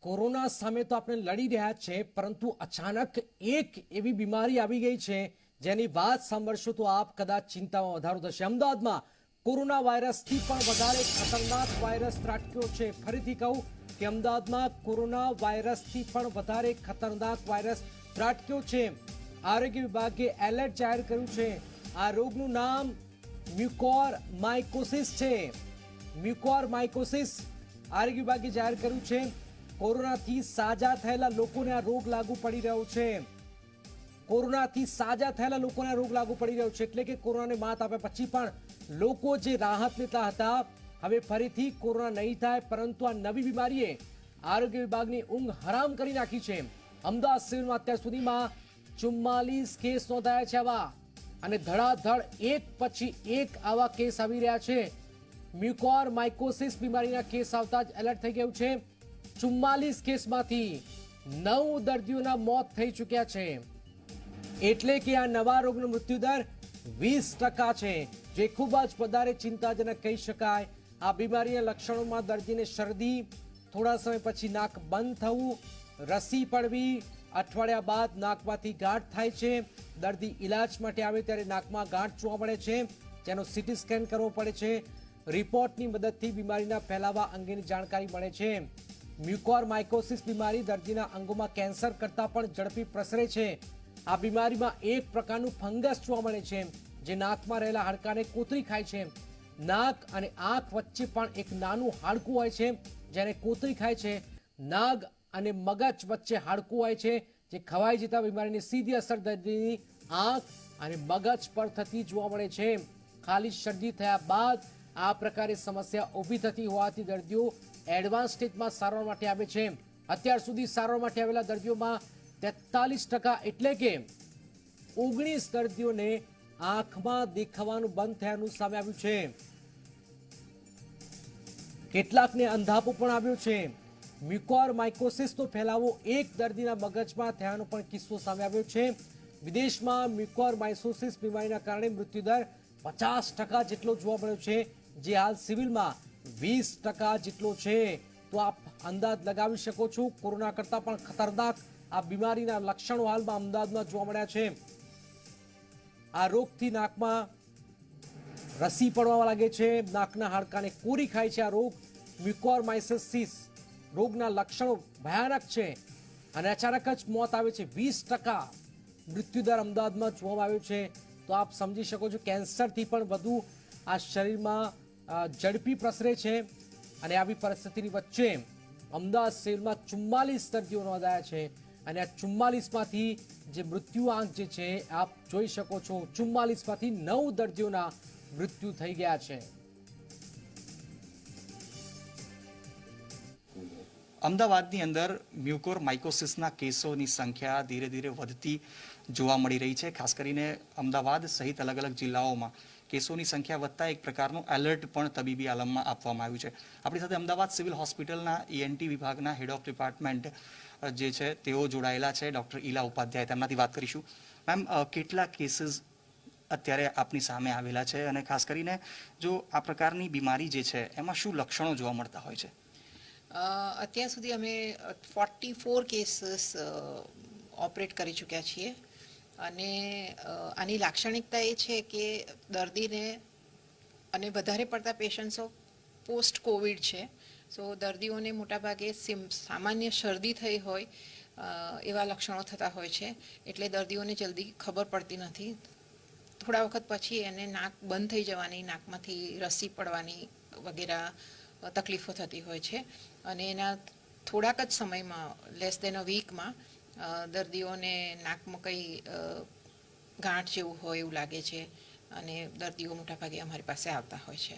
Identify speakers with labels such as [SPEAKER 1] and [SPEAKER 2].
[SPEAKER 1] Corona સામે તો આપણે લડી રહ્યા છે, પરંતુ અચાનક એક એવી બીમારી આવી ગઈ છે જેની વાત સાંભળશો તો આપ કદાચ ચિંતામાં વધારો થશે। અમદાવાદમાં કોરોના વાયરસથી પણ વધારે ખતરનાક વાયરસ ત્રાટક્યો છે। ફરીથી કહું કે અમદાવાદમાં કોરોના વાયરસથી પણ વધારે ખતરનાક વાયરસ ત્રાટક્યો છે। આરોગ્ય વિભાગે એલર્ટ જાહેર કર્યું છે। આ રોગનું નામ મ્યુકોરમાઇકોસિસ છે। મ્યુકોરમાઇકોસિસ આરોગ્ય વિભાગે જાહેર કર્યું છે। કોરોનાથી સાજા થયેલા લોકોને આ રોગ લાગુ પડી રહ્યો છે। કોરોનાથી સાજા થયેલા લોકોને આ રોગ લાગુ પડી રહ્યો છે, એટલે કે કોરોનાને માત આપ્યા પછી પણ લોકો જે રાહત લેતા હતા, હવે ફરીથી કોરોના નહીં થાય, પરંતુ આ નવી બીમારીએ આરોગ્ય વિભાગની ઊંઘ હરામ કરી નાખી છે। અમદાવાદ સિવિલમાં અત્યાર સુધીમાં 44 કેસ નોંધાયા છે આવા, અને ધડાધડ એક પછી એક આવા કેસ આવી રહ્યા છે। મ્યુકોરમાઇકોસિસ બીમારીના કેસ આવતા જ એલર્ટ થઈ ગયું છે। 44 કેસમાંથી 9 દર્દીઓના મોત થઈ ચૂક્યા છે, એટલે કે આ નવા રોગનો મૃત્યુદર 20% છે, જે ખૂબ જ વધારે ચિંતાજનક કહી શકાય। આ બીમારીના લક્ષણોમાં દર્દીને શરદી, થોડા સમય પછી નાક બંધ થવું, રસી પડવી, અઠવાડિયા બાદ નાકમાંથી ગાંઠ થાય છે। દર્દી ઇલાજ માટે આવે ત્યારે નાકમાં ગાંઠ જોવા મળે છે, જેનો સીટી સ્કેન કરવો પડે છે। રિપોર્ટની મદદથી બીમારીના ફેલાવા અંગેની જાણકારી મળે છે। મ્યુકોરમાઇકોસિસ બીમારી દર્દીના અંગોમાં કેન્સર કરતાં પણ ઝડપી પ્રસરે છે। આ બીમારીમાં એક પ્રકારનું ફંગસ જોવા મળે છે, જે નાકમાં રહેલા હાડકાને કોતરી ખાય છે। નાક અને આંખ વચ્ચે પણ એક નાનું હાડકું હોય છે, જેને કોતરી ખાય છે। નાક અને મગજ વચ્ચે હાડકું હોય છે, જે ખવાઈ જતા બીમારીની સીધી અસર દર્દીની આંખ અને મગજ પર થતી જોવા મળે છે। ખાલી શરદી થયા બાદ આ પ્રકારે સમસ્યા ઊભી થતી હોવાથી દર્દીઓ એડવાન્સ સ્ટેજમાં સારવાર માટે આવે છે। અત્યાર સુધી સારવાર માટે આવેલા દર્દીઓમાં 43%, એટલે કે 19 દર્દીઓને આંખમાં દેખાવાનું બંધ થયાનું સામે આવ્યું છે। કેટલાકને અંધાપો પણ આવ્યો છે। મ્યુકોરમાઇકોસિસનો ફેલાવો એક દર્દીના મગજમાં થયાનો પણ કિસ્સો સામે આવ્યો છે। વિદેશમાં મ્યુકોરમાઇકોસિસ બીમારીના કારણે મૃત્યુદર 50% જેટલો જોવા મળ્યો છે, જે હાલ સિવિલમાં 20% જેટલો છે। તો આપ અંદાજ લગાવી શકો છો, કોરોના કરતાં પણ ખતરનાક આ બીમારીના લક્ષણો હાલમાં અમદાવાદમાં જોવા મળ્યા છે। આ રોગથી નાકમાં રસી પડવા લાગે છે, નાકના હાડકાને કોરી ખાય છે। આ રોગ મ્યુકોરમાઇકોસિસ રોગના લક્ષણો ભયાનક છે, અને અચાનક જ મોત આવે છે। 20% મૃત્યુદર અમદાવાદમાં જોવામાં આવ્યો છે। તો આપ સમજી શકો છો, કેન્સરથી પણ વધુ આ શરીરમાં ઝડપી પ્રસરે છે, અને આવી પરિસ્થિતિની વચ્ચે અમદાવાદ શહેરમાં 44 દર્દીઓ નોંધાયા છે, અને આ 44માંથી જે મૃત્યુ આંક જે છે આપ જોઈ શકો છો, 44માંથી 9 દર્દીઓના મૃત્યુ થઈ ગયા છે।
[SPEAKER 2] અમદાવાદની અંદર મ્યુકોરમાઇકોસિસના કેસોની સંખ્યા ધીરે ધીરે વધતી જોવા મળી રહી છે। ખાસ કરીને અમદાવાદ સહિત અલગ અલગ જિલ્લાઓમાં કેસોની સંખ્યા વધતા એક પ્રકારનું એલર્ટ પણ તબીબી આલમમાં આપવામાં આવ્યું છે। આપણી સાથે અમદાવાદ સિવિલ હોસ્પિટલના ENT વિભાગના હેડ ઓફ ડિપાર્ટમેન્ટ જે છે તેઓ જોડાયેલા છે, ડૉક્ટર ઈલા ઉપાધ્યાય, તેમનાથી વાત કરીશું। મેમ, કેટલા કેસીસ અત્યારે આપની સામે આવેલા છે, અને ખાસ કરીને જો આ પ્રકારની બીમારી જે છે એમાં શું લક્ષણો જોવા મળતા હોય છે?
[SPEAKER 3] અત્યાર સુધી અમે 44 કેસીસ ઓપરેટ કરી ચૂક્યા છીએ, અને આની લાક્ષણિકતા એ છે કે દર્દીને, અને વધારે પડતા પેશન્ટ્સો પોસ્ટ કોવિડ છે, સો દર્દીઓને મોટાભાગે સામાન્ય શરદી થઈ હોય એવા લક્ષણો થતા હોય છે, એટલે દર્દીઓને જલ્દી ખબર પડતી નથી। થોડા વખત પછી એને નાક બંધ થઈ જવાની, નાકમાંથી રસી પડવાની વગેરે તકલીફો થતી હોય છે, અને એના થોડાક જ સમયમાં, લેસ દેન અ વીકમાં, દર્દીઓને નાકમાં કંઈ ગાંઠ જેવું હોય એવું લાગે છે, અને દર્દીઓ મોટાભાગે અમારી પાસે આવતા હોય છે।